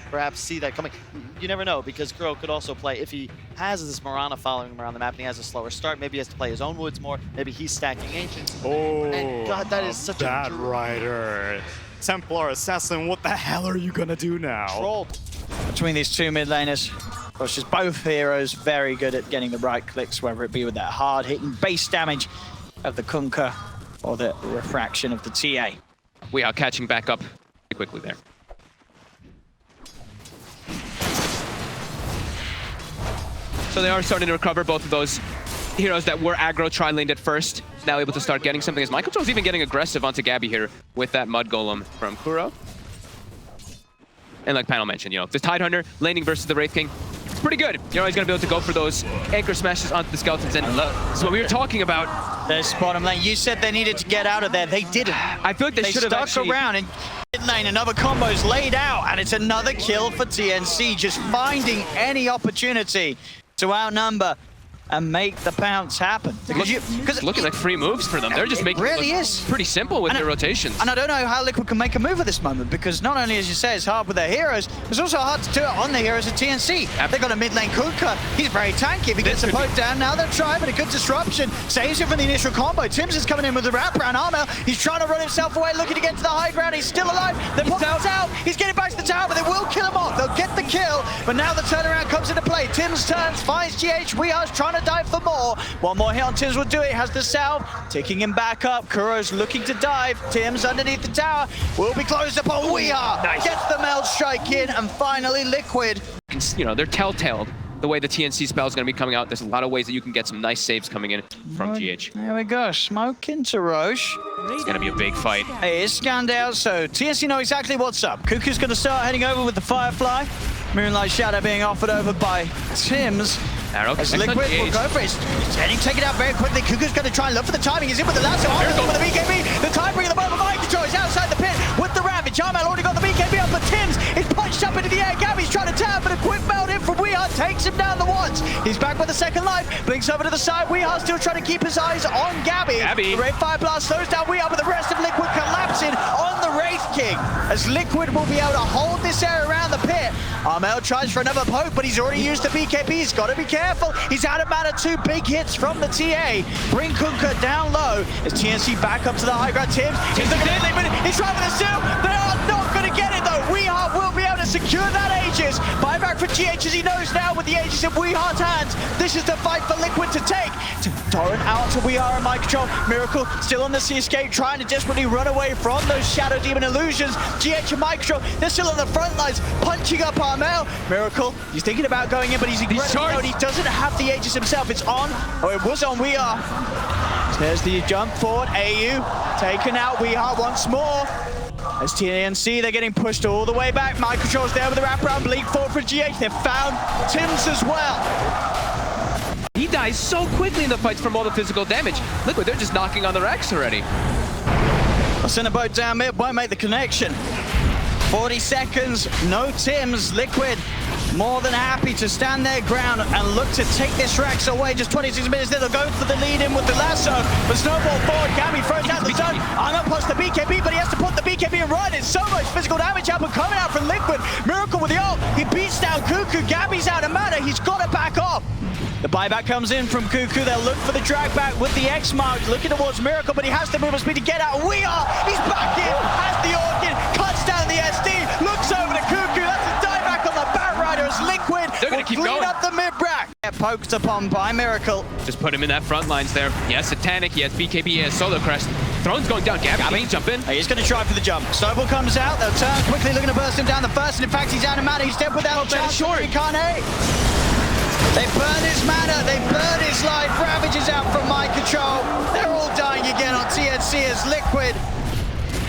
perhaps see that coming. You never know, because Kuro could also play, if he has this Mirana following him around the map and he has a slower start, maybe he has to play his own woods more, maybe he's stacking Ancients. Oh, and God, that is such Bad a Rider. Templar Assassin, what the hell are you gonna do now? trolled. Between these two mid laners. Of course, just both heroes very good at getting the right clicks, whether it be with that hard-hitting base damage of the Kunkka or the refraction of the TA. We are catching back up quickly there. So they are starting to recover both of those heroes that were aggro tri-laned at first. Now able to start getting something, as Michael's even getting aggressive onto Gabby here with that Mud Golem from Kuro. And like Panel mentioned, you know, the Tidehunter laning versus the Wraith King, it's pretty good. You're always going to be able to go for those anchor smashes onto the skeletons. And look, this is what we were talking about. There's bottom lane. You said they needed to get out of there. They didn't. I feel like they should have stuck actually around in mid lane. Another combo's laid out, and it's another kill for TNC. Just finding any opportunity to outnumber and make the pounce happen. Because looking like free moves for them. They're just making really it is pretty simple with their rotations. And I don't know how Liquid can make a move at this moment, because not only, as you say, it's hard with their heroes, it's also hard to do it on the heroes of TNC. They've got a mid lane Kunkka. He's very tanky. If he gets the poke down, now they're trying, but a good disruption. Saves him from the initial combo. Tims is coming in with the wraparound armor. He's trying to run himself away, looking to get to the high ground. He's still alive. They put him out. He's getting back to the tower, but they will kill him off. They'll get the kill, but now the turnaround comes into play. Tims turns, finds GH. Weehar's trying to dive for more. One more hit on Tims will do it. Has the salve, ticking him back up. Kuro's looking to dive. Tims underneath the tower will be closed upon. Weehar gets the meld strike in, and finally Liquid. You know, they're telltale the way the TNC spell is going to be coming out. There's a lot of ways that you can get some nice saves coming in from GH. There we go. Smoke into Roche. It's going to be a big fight. It is scanned out, so TNC know exactly what's up. Cuckoo's going to start heading over with the Firefly. Moonlight Shadow being offered over by Tims. Arrow as Liquid will go for it. He's heading, take it out very quickly. Cuckoo's going to try and look for the timing. He's in with the lasso. With the BKB. The time bringing them over. Mind control is outside the pit with the Ravage. Armel already got the BKB up, but Tims is punched up into the air. Gabby's trying to tap, but a quick meld in from Weehar takes him down the once. He's back with a second life. Blinks over to the side. Weehar still trying to keep his eyes on Gabby. The Red Fire Blast slows down Weehar, but the rest of Liquid collapsing on the Wraith King, as Liquid will be able to hold this area around the pit. Armel tries for another poke, but he's already used the BKB. He's got to be careful. He's out of mana. 2 big hits from the TA. Bring Kunkka down low as TNC back up to the high ground. Tims is looking at it. He's trying for the steal. They are not going to get it though. Weehar will be able to secure that Aegis. Buyback for GH, as he knows now with the Aegis in Weehar's hands. This is the fight for Liquid to take. Torrent out to Weehar and Mind Control. Miracle still on the sea escape, trying to desperately run away from those Shadow Demon illusions. GH and Mind Control, they're still on the front lines, punching up Armel. Miracle, he's thinking about going in, but he's incredible. He doesn't have the Aegis himself. It's on, or it was on Weehar. There's the jump forward. AU taken out. Weehar once more. As TNC, they're getting pushed all the way back. Mind Control's there with the wraparound. Bleak forward for GH. They've found Tims as well. He dies so quickly in the fights from all the physical damage. Liquid, they're just knocking on the Rex already. I'll send a boat down mid, won't make the connection. 40 seconds, no Tims. Liquid more than happy to stand their ground and look to take this Rex away. Just 26 minutes there, they'll go for the lead in with the lasso. But snowball forward, Gabby throws out the zone. Armel puts the BKB, but he has to put the BKB in right. It's so much physical damage happen coming out from Liquid. Miracle with the ult, he beats down Cuckoo. Gabby's out of mana, he's got to back off. The buyback comes in from Cuckoo. They'll look for the drag back with the X mark, looking towards Miracle, but he has to move at speed to get out. He's back in, has the Orchid, cuts down the SD, looks over to Cuckoo. That's a dive back on the Bat Rider as Liquid will clean up the mid-brack. Poked upon by Miracle. Just put him in that front lines there. He has Satanic, he has BKB, he has Solar Crest. Throne's going down. Gabby, jump in. He's going to try for the jump. Snowball comes out. They'll turn quickly, looking to burst him down the first. And in fact, he's out of mana. He's dead without a chance. Short. Incarnate. They burn his mana, they burn his life. Ravages out from Mind Control. They're all dying again on TNC as Liquid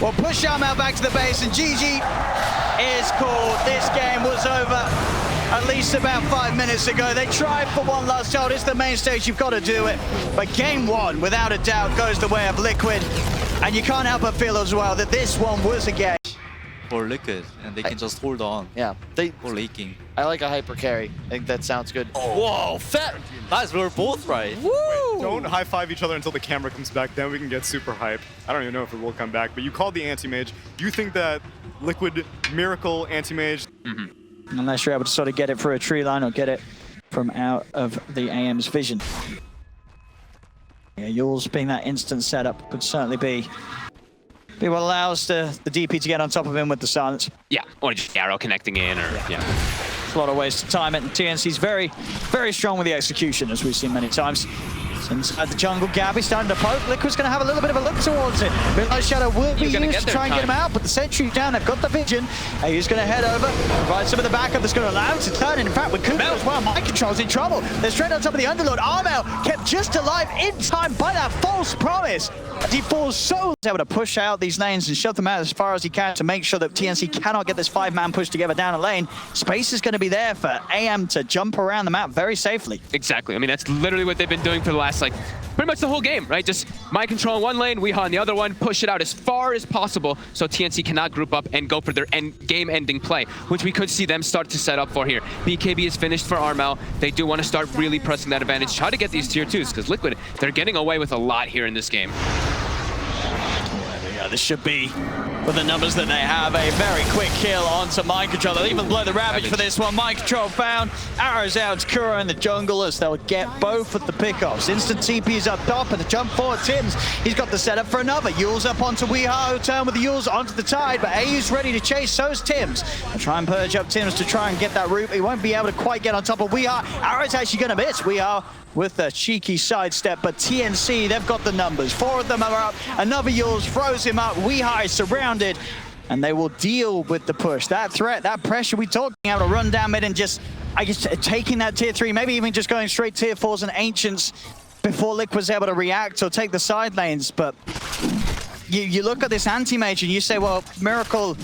will push Armel back to the base, and GG is called. This game was over at least about 5 minutes ago. They tried for one last shot. It's the main stage, you've got to do it. But game one, without a doubt, goes the way of Liquid. And you can't help but feel as well that this one was a game for Liquid, and they can just hold on. Yeah, for laking. I like a hyper carry. I think that sounds good. Oh. Whoa, fat! Guys, we're both right. Woo! Don't high five each other until the camera comes back, then we can get super hype. I don't even know if it will come back, but you called the anti-mage. You think that Liquid Miracle anti-mage Unless you're able to sort of get it through a tree line or get it from out of the AM's vision. Yeah, yours being that instant setup could certainly be what allows the DP to get on top of him with the silence. Yeah, or just arrow connecting in, or yeah. There's a lot of ways to time it, and TNC's very, very strong with the execution, as we've seen many times. So inside the jungle, Gabby starting to poke. Liquid's going to have a little bit of a look towards it. Midnight Shadow will be used to try and get him out, but the sentry's down. They've got the vision. He's going to head over, provide some of the backup that's going to allow him to turn. And in fact, with Kuko as well, Mind Control's in trouble. They're straight on top of the Underlord. Armel kept just alive in time by that false promise. As he falls so able to push out these lanes and shove them out as far as he can to make sure that TNC cannot get this 5-man push together down a lane. Space is going to be there for AM to jump around the map very safely. Exactly. I mean, that's literally what they've been doing for the last, like, pretty much the whole game, right? Just Mind Control in one lane, Weehaw in the other one, push it out as far as possible so TNC cannot group up and go for their game-ending play, which we could see them start to set up for here. BKB is finished for Armel. They do want to start really pressing that advantage, try to get these tier 2s, because Liquid, they're getting away with a lot here in this game. Yeah, this should be, with the numbers that they have, a very quick kill onto Mind Control. They'll even blow the Ravage for this one. Mind Control found. Arrows out to Kuro in the jungle as they'll get both of the pickoffs. Instant TP is up top and the jump forward. Tims, he's got the setup for another. Yule's up onto Weehaw, who turn with the Yule's onto the Tide, but AU's ready to chase, so's Tims. They'll try and purge up Tims to try and get that root. He won't be able to quite get on top of Weehaw. Arrow's actually going to miss Weehaw with a cheeky sidestep, but TNC, they've got the numbers. 4 of them are up. Another Yule's throws him up. Weehaw is surrounded, and they will deal with the push. That threat, that pressure we talking about to run down mid and just, I guess, taking that tier 3, maybe even just going straight tier 4s and Ancients before Lick was able to react or take the side lanes. But you look at this anti-mage and you say, well, Miracle,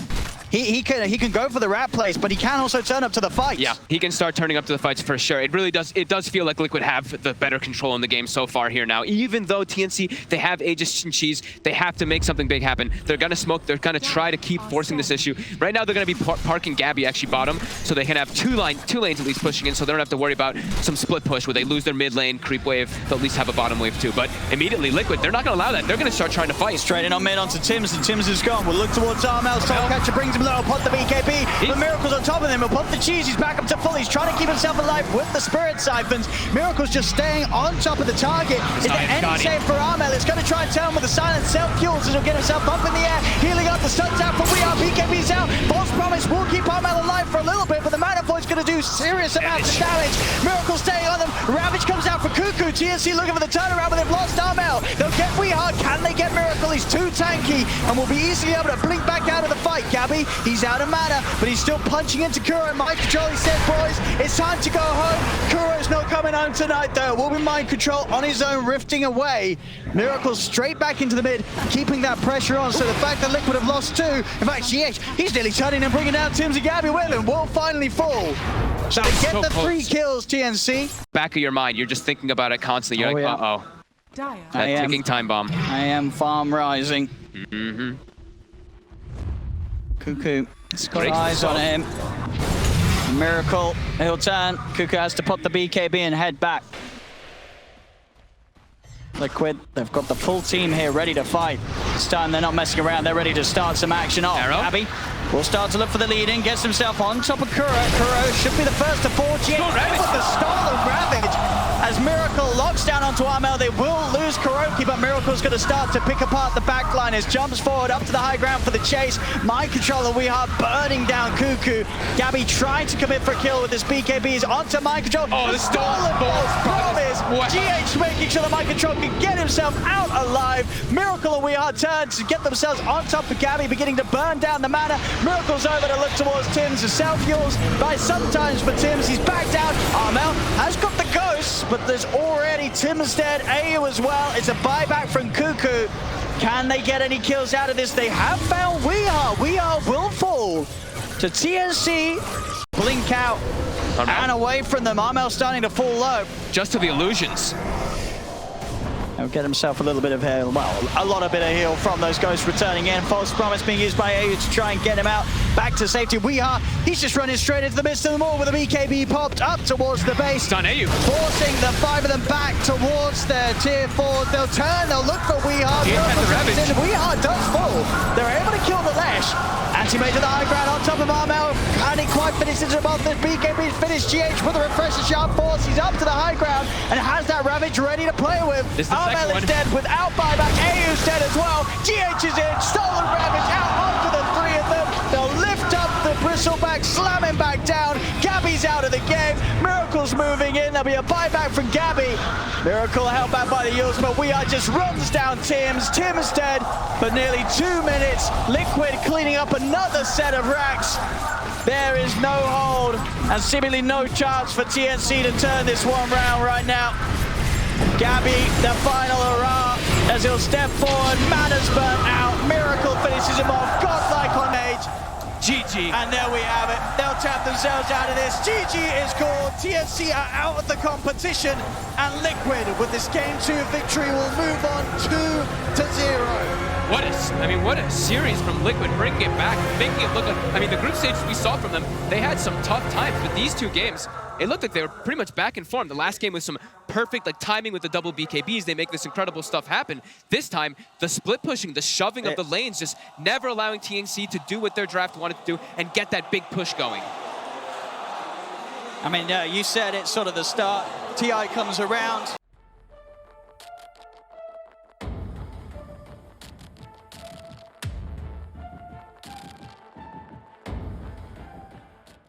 he can go for the rat place, but he can also turn up to the fight. Yeah, he can start turning up to the fights for sure. It really does. It does feel like Liquid have the better control in the game so far here now. Even though TNC, they have Aegis and Cheese, they have to make something big happen. They're gonna smoke. They're gonna try to keep forcing this issue. Right now, they're gonna be parking Gabby actually bottom, so they can have two lanes at least pushing in, so they don't have to worry about some split push where they lose their mid lane creep wave. They'll at least have a bottom wave too. But immediately, Liquid, they're not gonna allow that. They're gonna start trying to fight. Straight in on mid onto Tims, and Tims is gone. We'll look towards Armel. Soulcatcher brings him low. Pot the BKB. But Miracle's on top of him. He'll pop the cheese. He's back up to full. He's trying to keep himself alive with the Spirit Siphons. Miracle's just staying on top of the target. Is there any save for Armel? It's going to try and turn with the silent self-fuels as he'll get himself up in the air. Healing up, the stun's out for Weehaw. BKB's out. False Promise will keep Armel alive for a little bit, but the Mana Void's going to do serious amounts of damage. Miracle staying on them. Ravage comes out for Cuckoo. TNC looking for the turnaround, but they've lost Armel. They'll get Weehaw. Can they get Miracle? He's too tanky and will be easily able to blink back out of the fight. Gabby, he's out of mana, but he's still punching into Kuro. Mind Control, he said, boys, it's time to go home. Kuro's not coming home tonight, though. Will be Mind Control on his own, rifting away. Miracle straight back into the mid, keeping that pressure on. So the fact that Liquid have lost 2, in fact, GH, he's nearly turning and bringing down Tims and Gabby with him. Will finally fall. So they get the 3 kills, TNC. Back of your mind, you're just thinking about it constantly. You're like, uh-oh. That ticking time bomb. AM farm rising. Cuckoo, it's got eyes on him. Miracle, he'll turn. Cuckoo has to put the BKB and head back. Liquid, they've got the full team here ready to fight. This time they're not messing around, they're ready to start some action off. Abby will start to look for the lead in, gets himself on top of Kuro. Kuro should be the first to fall. With the stolen Ravage. As Miracle locks down onto Armel, they will lose Kuroki, but Miracle's going to start to pick apart the backline as jumps forward up to the high ground for the chase. Mind Controller, Weehaw burning down Cuckoo. Gabby trying to commit for a kill with his BKBs onto Mind Control. Oh, the stolen promise. GH making sure that Mind Control can get himself out alive. Miracle and Weehaw turn to get themselves on top of Gabby, beginning to burn down the mana. Miracle's over to look towards Tims. The self-fuels by sometimes for Tims. He's back down. Armel has got the ghosts, but there's already Tims dead. AU as well. It's a buyback from Cuckoo. Can they get any kills out of this? They have found Weehaw. Weehaw will fall to TNC. Blink out and away from them. Armel starting to fall low. Just to the illusions. He'll get himself a little bit of heal, well, a lot of bit of heal from those ghosts returning in. False Promise being used by AU to try and get him out back to safety. Weehaw, he's just running straight into the midst of them all with a BKB popped up towards the base. Done AU. Forcing the 5 of them back towards their tier 4. They'll turn, they'll look for Weehaw. Weehaw does fall. They're able to kill the Lash, and Anti-mage to the high ground on top of Armel. And he quite finishes him off. This BKB's finished GH with a refresher sharp force. He's up to the high ground and has that Ravage ready to play with. This is the Armel second is one. dead without buyback. AU's dead as well. GH is in. Stolen Ravage out onto the three of them. They'll lift up the bristleback, slam him back down. Gabby's out of the game. Miracle's moving in. There'll be a buyback from Gabby. Miracle held back by the Yules, but we are just runs down Tim's. Tim's dead for nearly 2 minutes. Liquid cleaning up another set of racks. There is no hold and seemingly no chance for TNC to turn this one round right now. Gabby, the final hurrah, as he'll step forward. Manners burnt out. Miracle finishes him off. Godlike on age. GG. And there we have it. They'll tap themselves out of this. GG is called. TNC are out of the competition. And Liquid, with this Game 2 victory, will move on 2-0. What a series from Liquid, bringing it back, making it look like, the group stages we saw from them, they had some tough times, but these two games, it looked like they were pretty much back in form. The last game was some perfect timing with the double BKBs. They make this incredible stuff happen. This time, the split pushing, the shoving of the lanes, just never allowing TNC to do what their draft wanted to do and get that big push going. You said it, sort of the start. TI comes around.